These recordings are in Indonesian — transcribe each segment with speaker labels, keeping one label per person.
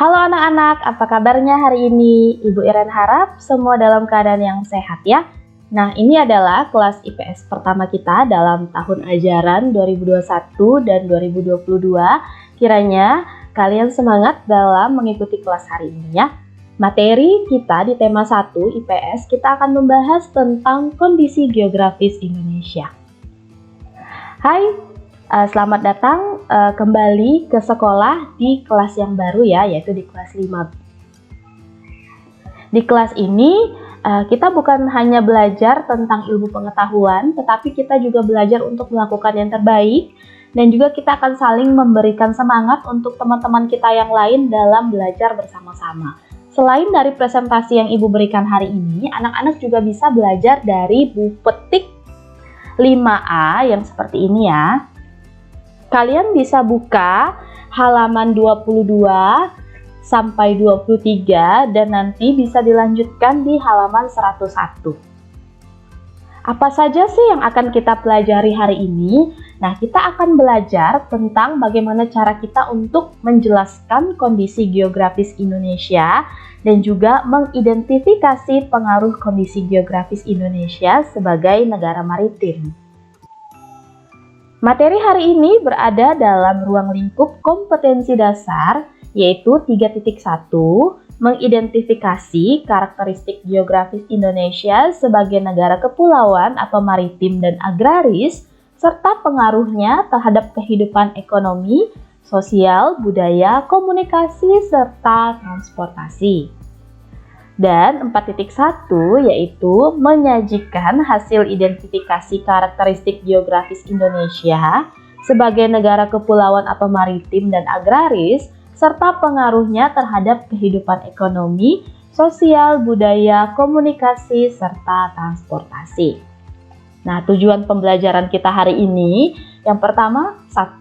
Speaker 1: Halo anak-anak, apa kabarnya hari ini? Ibu Iren harap semua dalam keadaan yang sehat ya. Nah, ini adalah kelas IPS pertama kita dalam tahun ajaran 2021 dan 2022. Kiranya kalian semangat dalam mengikuti kelas hari ini ya. Materi kita di tema 1 IPS, kita akan membahas tentang kondisi geografis Indonesia. Hai, selamat datang kembali ke sekolah di kelas yang baru ya, yaitu di kelas 5. Di kelas ini kita bukan hanya belajar tentang ilmu pengetahuan, tetapi kita juga belajar untuk melakukan yang terbaik, dan juga kita akan saling memberikan semangat untuk teman-teman kita yang lain dalam belajar bersama-sama. Selain dari presentasi yang Ibu berikan hari ini, anak-anak juga bisa belajar dari buku petik 5A yang seperti ini ya. Kalian bisa buka halaman 22 sampai 23 dan nanti bisa dilanjutkan di halaman 101. Apa saja sih yang akan kita pelajari hari ini? Nah, kita akan belajar tentang bagaimana cara kita untuk menjelaskan kondisi geografis Indonesia dan juga mengidentifikasi pengaruh kondisi geografis Indonesia sebagai negara maritim. Materi hari ini berada dalam ruang lingkup kompetensi dasar, yaitu 3.1, mengidentifikasi karakteristik geografis Indonesia sebagai negara kepulauan atau maritim dan agraris, serta pengaruhnya terhadap kehidupan ekonomi, sosial, budaya, komunikasi, serta transportasi. Dan 4.1 yaitu menyajikan hasil identifikasi karakteristik geografis Indonesia sebagai negara kepulauan atau maritim dan agraris, serta pengaruhnya terhadap kehidupan ekonomi, sosial, budaya, komunikasi, serta transportasi. Nah, tujuan pembelajaran kita hari ini, yang pertama, 1,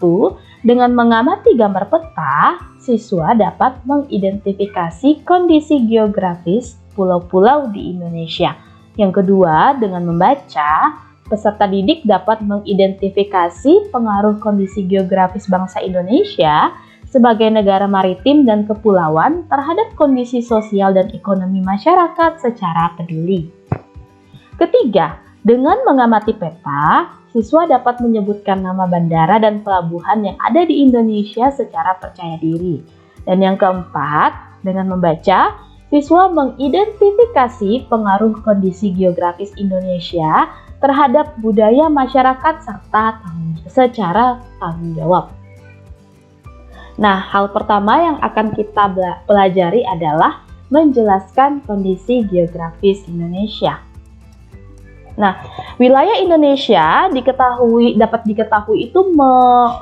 Speaker 1: dengan mengamati gambar peta, siswa dapat mengidentifikasi kondisi geografis pulau-pulau di Indonesia. Yang kedua, dengan membaca, peserta didik dapat mengidentifikasi pengaruh kondisi geografis bangsa Indonesia sebagai negara maritim dan kepulauan terhadap kondisi sosial dan ekonomi masyarakat secara peduli. Ketiga, dengan mengamati peta, siswa dapat menyebutkan nama bandara dan pelabuhan yang ada di Indonesia secara percaya diri. Dan yang keempat, dengan membaca, siswa mengidentifikasi pengaruh kondisi geografis Indonesia terhadap budaya masyarakat serta secara tanggung jawab. Nah, hal pertama yang akan kita pelajari adalah menjelaskan kondisi geografis Indonesia. Nah, wilayah Indonesia dapat diketahui itu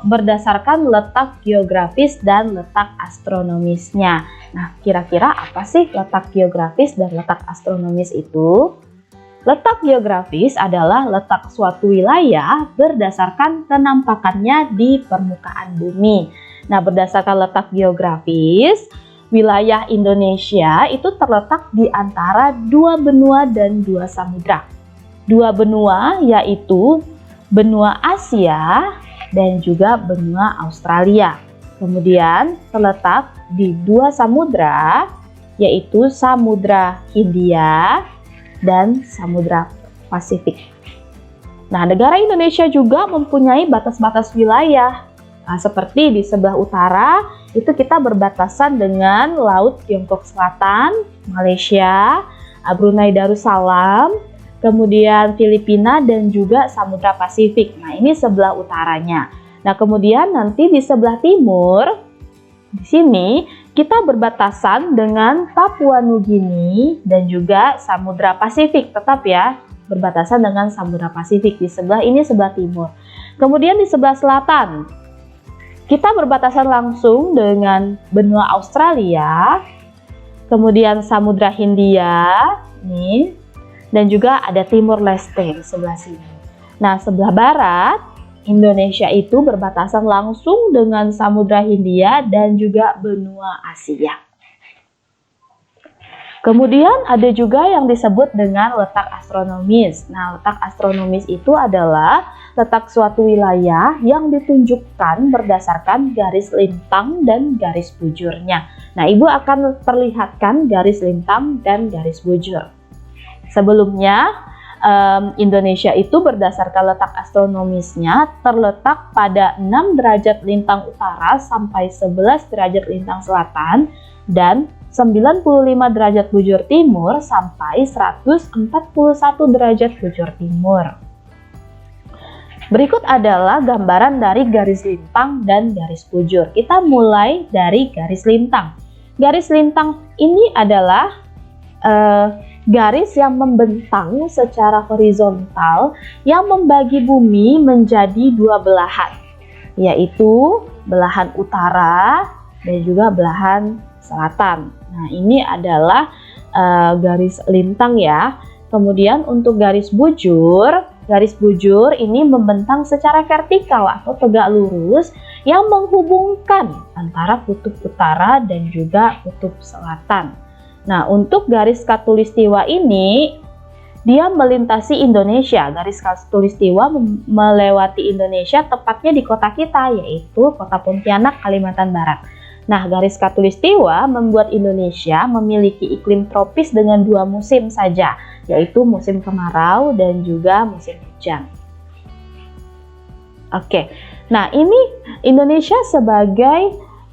Speaker 1: berdasarkan letak geografis dan letak astronomisnya. Nah, kira-kira apa sih letak geografis dan letak astronomis itu? Letak geografis adalah letak suatu wilayah berdasarkan kenampakannya di permukaan bumi. Nah, berdasarkan letak geografis, wilayah Indonesia itu terletak di antara 2 benua dan 2 samudra. 2 benua yaitu benua Asia dan juga benua Australia. Kemudian terletak di 2 samudra yaitu Samudra Hindia dan Samudra Pasifik. Nah, negara Indonesia juga mempunyai batas-batas wilayah. Nah, seperti di sebelah utara itu kita berbatasan dengan Laut Tiongkok Selatan, Malaysia, Brunei Darussalam, kemudian Filipina dan juga Samudra Pasifik. Nah, ini sebelah utaranya. Nah, kemudian nanti di sebelah timur, di sini kita berbatasan dengan Papua Nugini dan juga Samudra Pasifik. Tetap ya, berbatasan dengan Samudra Pasifik di sebelah ini, sebelah timur. Kemudian di sebelah selatan, kita berbatasan langsung dengan benua Australia, kemudian Samudra Hindia, nih, dan juga ada Timur Leste di sebelah sini. Nah, sebelah barat, Indonesia itu berbatasan langsung dengan Samudra Hindia dan juga benua Asia. Kemudian ada juga yang disebut dengan letak astronomis. Nah, letak astronomis itu adalah letak suatu wilayah yang ditunjukkan berdasarkan garis lintang dan garis bujurnya. Nah, Ibu akan perlihatkan garis lintang dan garis bujur. Sebelumnya, Indonesia itu berdasarkan letak astronomisnya terletak pada 6 derajat lintang utara sampai 11 derajat lintang selatan dan 95 derajat bujur timur sampai 141 derajat bujur timur. Berikut adalah gambaran dari garis lintang dan garis bujur. Kita mulai dari garis lintang. Garis lintang ini adalah garis yang membentang secara horizontal yang membagi bumi menjadi dua belahan, yaitu belahan utara dan juga belahan selatan. Nah, ini adalah garis lintang ya. Kemudian untuk garis bujur ini membentang secara vertikal atau tegak lurus yang menghubungkan antara kutub utara dan juga kutub selatan. Nah, untuk garis khatulistiwa ini dia melintasi Indonesia. Garis khatulistiwa melewati Indonesia tepatnya di kota kita, yaitu Kota Pontianak, Kalimantan Barat. Nah, garis khatulistiwa membuat Indonesia memiliki iklim tropis dengan 2 musim saja, yaitu musim kemarau dan juga musim hujan. Oke, nah ini Indonesia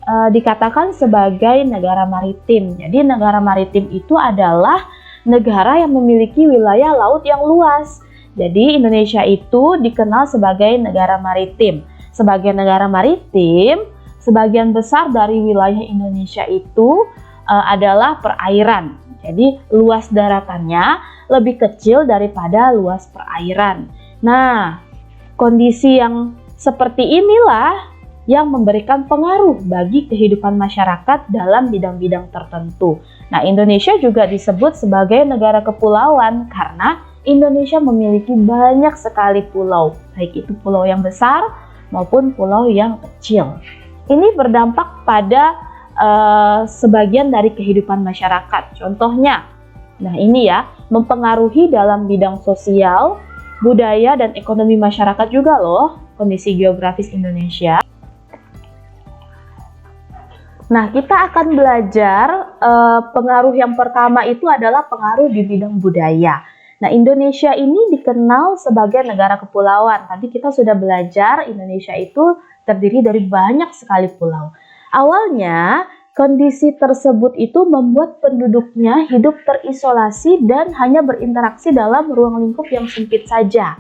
Speaker 1: dikatakan sebagai negara maritim. Jadi negara maritim itu adalah negara yang memiliki wilayah laut yang luas. Jadi Indonesia itu dikenal sebagai negara maritim. Sebagai negara maritim, sebagian besar dari wilayah Indonesia itu adalah perairan. Jadi luas daratannya lebih kecil daripada luas perairan. Nah, kondisi yang seperti inilah yang memberikan pengaruh bagi kehidupan masyarakat dalam bidang-bidang tertentu. Nah, Indonesia juga disebut sebagai negara kepulauan karena Indonesia memiliki banyak sekali pulau, baik itu pulau yang besar maupun pulau yang kecil. Ini berdampak pada sebagian dari kehidupan masyarakat. Contohnya, nah ini ya, mempengaruhi dalam bidang sosial, budaya, dan ekonomi masyarakat juga loh, kondisi geografis Indonesia. Nah, kita akan belajar pengaruh yang pertama itu adalah pengaruh di bidang budaya. Nah, Indonesia ini dikenal sebagai negara kepulauan. Tadi kita sudah belajar Indonesia itu terdiri dari banyak sekali pulau. Awalnya, kondisi tersebut itu membuat penduduknya hidup terisolasi dan hanya berinteraksi dalam ruang lingkup yang sempit saja.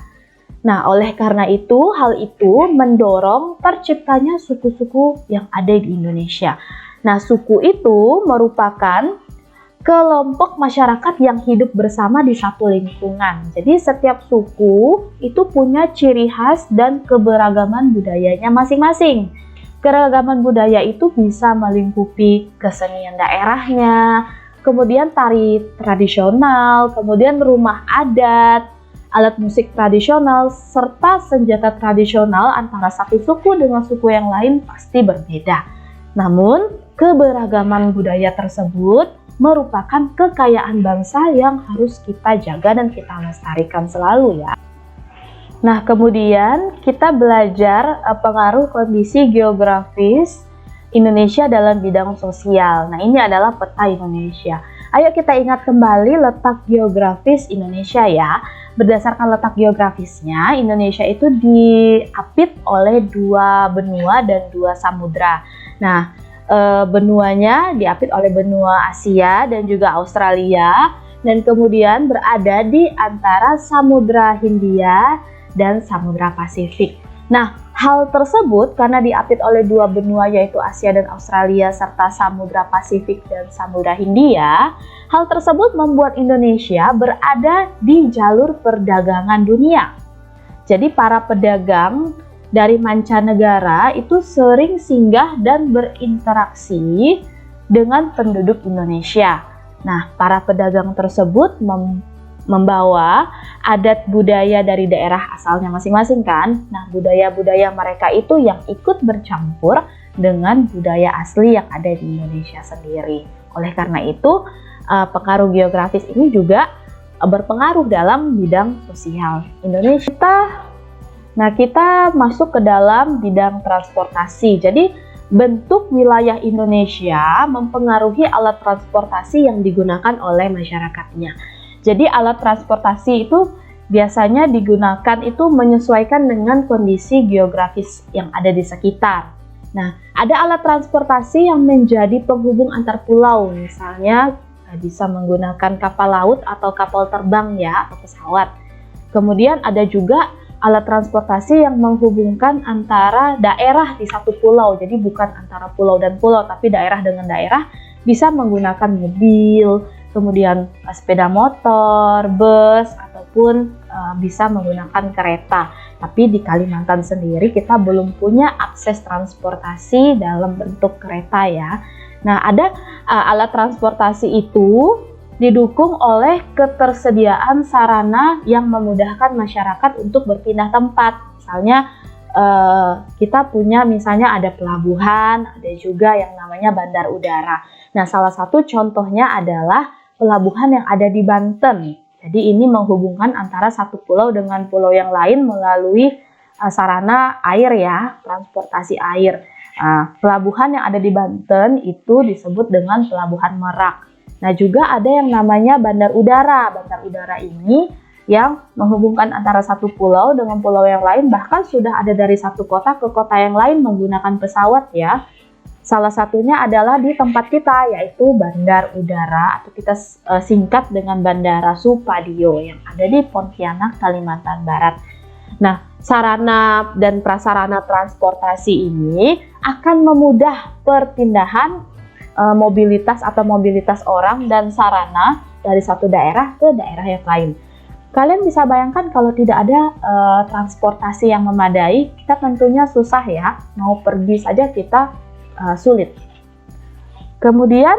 Speaker 1: Nah, oleh karena itu, hal itu mendorong terciptanya suku-suku yang ada di Indonesia. Nah, suku itu merupakan kelompok masyarakat yang hidup bersama di satu lingkungan. Jadi setiap suku itu punya ciri khas dan keberagaman budayanya masing-masing. Keragaman budaya itu bisa melingkupi kesenian daerahnya, kemudian tari tradisional, kemudian rumah adat, alat musik tradisional, serta senjata tradisional antara satu suku dengan suku yang lain pasti berbeda. Namun, keberagaman budaya tersebut merupakan kekayaan bangsa yang harus kita jaga dan kita lestarikan selalu ya. Nah, kemudian kita belajar pengaruh kondisi geografis Indonesia dalam bidang sosial. Nah, ini adalah peta Indonesia. Ayo kita ingat kembali letak geografis Indonesia ya. Berdasarkan letak geografisnya, Indonesia itu diapit oleh 2 benua dan 2 samudra. Nah, benuanya diapit oleh benua Asia dan juga Australia, dan kemudian berada di antara Samudra Hindia dan Samudra Pasifik. Nah, hal tersebut karena diapit oleh 2 benua yaitu Asia dan Australia serta Samudra Pasifik dan Samudra Hindia, hal tersebut membuat Indonesia berada di jalur perdagangan dunia. Jadi para pedagang dari mancanegara itu sering singgah dan berinteraksi dengan penduduk Indonesia. Nah, para pedagang tersebut membawa adat budaya dari daerah asalnya masing-masing kan. Nah, budaya-budaya mereka itu yang ikut bercampur dengan budaya asli yang ada di Indonesia sendiri. Oleh karena itu, pengaruh geografis ini juga berpengaruh dalam bidang sosial Indonesia. Nah, kita masuk ke dalam bidang transportasi. Jadi, bentuk wilayah Indonesia mempengaruhi alat transportasi yang digunakan oleh masyarakatnya. Jadi, alat transportasi itu biasanya digunakan itu menyesuaikan dengan kondisi geografis yang ada di sekitar. Nah, ada alat transportasi yang menjadi penghubung antar pulau, misalnya bisa menggunakan kapal laut atau kapal terbang ya, atau pesawat. Kemudian ada juga alat transportasi yang menghubungkan antara daerah di satu pulau, jadi bukan antara pulau dan pulau, tapi daerah dengan daerah, bisa menggunakan mobil, kemudian sepeda motor, bus, ataupun bisa menggunakan kereta. Tapi di Kalimantan sendiri kita belum punya akses transportasi dalam bentuk kereta ya. Nah, ada alat transportasi itu didukung oleh ketersediaan sarana yang memudahkan masyarakat untuk berpindah tempat. Misalnya kita punya misalnya ada pelabuhan, ada juga yang namanya bandar udara. Nah, salah satu contohnya adalah pelabuhan yang ada di Banten. Jadi ini menghubungkan antara satu pulau dengan pulau yang lain melalui sarana air ya, transportasi air. Pelabuhan yang ada di Banten itu disebut dengan Pelabuhan Merak. Nah, juga ada yang namanya bandar udara. Bandar udara ini yang menghubungkan antara satu pulau dengan pulau yang lain, bahkan sudah ada dari satu kota ke kota yang lain menggunakan pesawat ya. Salah satunya adalah di tempat kita, yaitu Bandar Udara atau kita singkat dengan Bandara Supadio yang ada di Pontianak, Kalimantan Barat. Nah, sarana dan prasarana transportasi ini akan memudah perpindahan mobilitas atau mobilitas orang dan sarana dari satu daerah ke daerah yang lain. Kalian bisa bayangkan kalau tidak ada transportasi yang memadai, kita tentunya susah ya, mau pergi saja kita sulit. Kemudian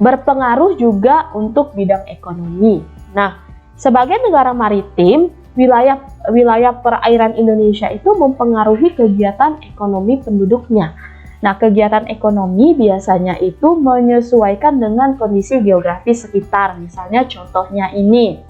Speaker 1: berpengaruh juga untuk bidang ekonomi. Nah, sebagai negara maritim, wilayah perairan Indonesia itu mempengaruhi kegiatan ekonomi penduduknya. Nah, kegiatan ekonomi biasanya itu menyesuaikan dengan kondisi geografis sekitar. Misalnya contohnya ini,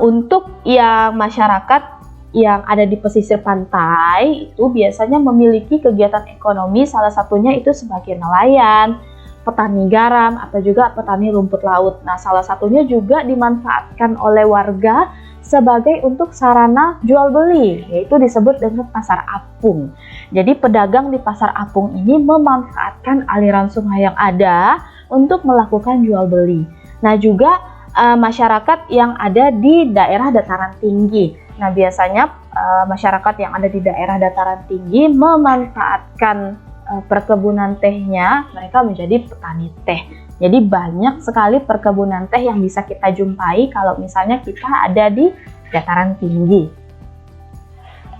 Speaker 1: untuk yang masyarakat yang ada di pesisir pantai itu biasanya memiliki kegiatan ekonomi, salah satunya itu sebagai nelayan, petani garam, atau juga petani rumput laut. Nah, salah satunya juga dimanfaatkan oleh warga sebagai untuk sarana jual beli, yaitu disebut dengan pasar apung. Jadi pedagang di pasar apung ini memanfaatkan aliran sungai yang ada untuk melakukan jual beli. Nah, juga masyarakat yang ada di daerah dataran tinggi. Nah, biasanya masyarakat yang ada di daerah dataran tinggi memanfaatkan perkebunan tehnya, mereka menjadi petani teh. Jadi banyak sekali perkebunan teh yang bisa kita jumpai kalau misalnya kita ada di dataran tinggi.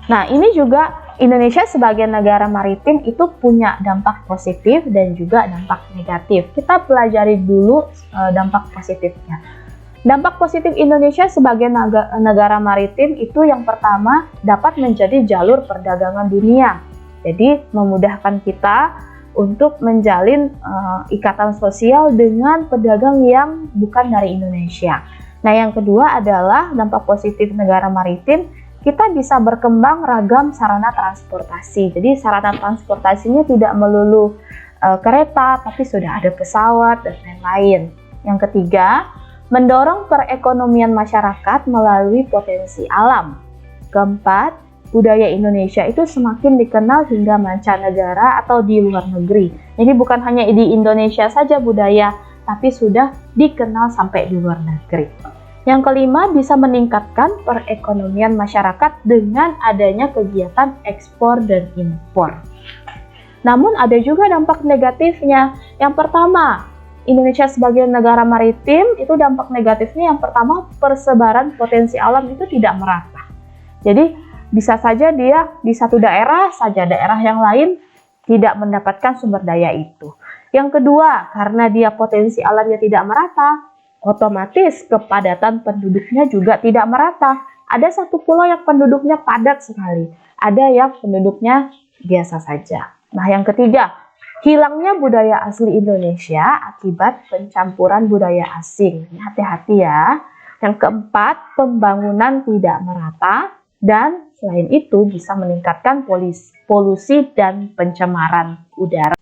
Speaker 1: Nah, ini juga Indonesia sebagai negara maritim itu punya dampak positif dan juga dampak negatif. Kita pelajari dulu dampak positifnya. Dampak positif Indonesia sebagai negara maritim itu yang pertama dapat menjadi jalur perdagangan dunia. Jadi memudahkan kita untuk menjalin ikatan sosial dengan pedagang yang bukan dari Indonesia. Nah, yang kedua adalah dampak positif negara maritim, kita bisa berkembang ragam sarana transportasi. Jadi sarana transportasinya tidak melulu kereta, tapi sudah ada pesawat dan lain-lain. Yang ketiga, mendorong perekonomian masyarakat melalui potensi alam. Keempat, budaya Indonesia itu semakin dikenal hingga mancanegara atau di luar negeri. Jadi bukan hanya di Indonesia saja budaya, tapi sudah dikenal sampai di luar negeri. Yang kelima, bisa meningkatkan perekonomian masyarakat dengan adanya kegiatan ekspor dan impor. Namun ada juga dampak negatifnya. Yang pertama, Indonesia sebagai negara maritim itu dampak negatifnya yang pertama, persebaran potensi alam itu tidak merata. Jadi bisa saja dia di satu daerah saja, daerah yang lain tidak mendapatkan sumber daya itu. Yang kedua, karena dia potensi alamnya tidak merata, otomatis kepadatan penduduknya juga tidak merata. Ada satu pulau yang penduduknya padat sekali, ada yang penduduknya biasa saja. Nah, yang ketiga, hilangnya budaya asli Indonesia akibat pencampuran budaya asing. Hati-hati ya. Yang keempat, pembangunan tidak merata, dan selain itu bisa meningkatkan polusi dan pencemaran udara.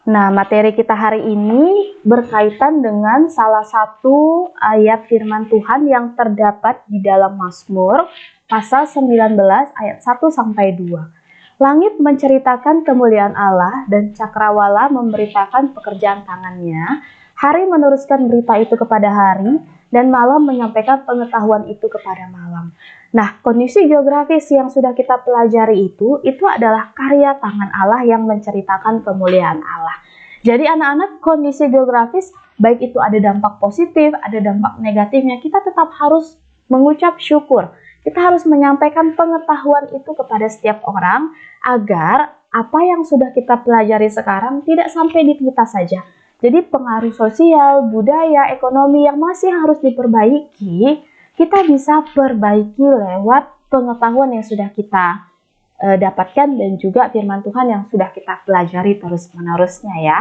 Speaker 1: Nah, materi kita hari ini berkaitan dengan salah satu ayat firman Tuhan yang terdapat di dalam Mazmur pasal 19 ayat 1-2. Langit menceritakan kemuliaan Allah dan cakrawala memberitakan pekerjaan tangannya. Hari meneruskan berita itu kepada hari dan malam menyampaikan pengetahuan itu kepada malam. Nah, kondisi geografis yang sudah kita pelajari itu adalah karya tangan Allah yang menceritakan kemuliaan Allah. Jadi anak-anak, kondisi geografis baik itu ada dampak positif, ada dampak negatifnya, kita tetap harus mengucap syukur. Kita harus menyampaikan pengetahuan itu kepada setiap orang agar apa yang sudah kita pelajari sekarang tidak sampai di kita saja. Jadi pengaruh sosial, budaya, ekonomi yang masih harus diperbaiki, kita bisa perbaiki lewat pengetahuan yang sudah kita dapatkan dan juga firman Tuhan yang sudah kita pelajari terus-menerusnya ya.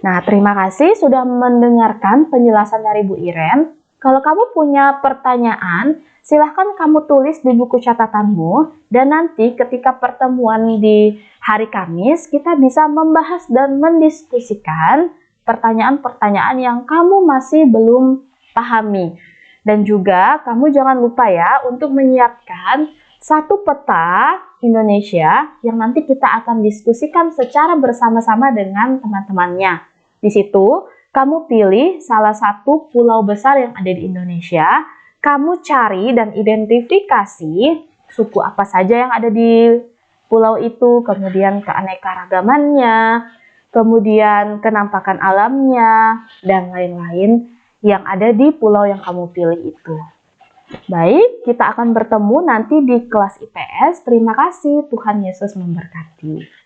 Speaker 1: Nah, terima kasih sudah mendengarkan penjelasan dari Bu Iren. Kalau kamu punya pertanyaan, silahkan kamu tulis di buku catatanmu, dan nanti ketika pertemuan di hari Kamis, kita bisa membahas dan mendiskusikan pertanyaan-pertanyaan yang kamu masih belum pahami. Dan juga kamu jangan lupa ya untuk menyiapkan satu peta Indonesia yang nanti kita akan diskusikan secara bersama-sama dengan teman-temannya. Di situ, kamu pilih salah satu pulau besar yang ada di Indonesia, kamu cari dan identifikasi suku apa saja yang ada di pulau itu, kemudian keanekaragamannya, kemudian kenampakan alamnya, dan lain-lain yang ada di pulau yang kamu pilih itu. Baik, kita akan bertemu nanti di kelas IPS. Terima kasih, Tuhan Yesus memberkati.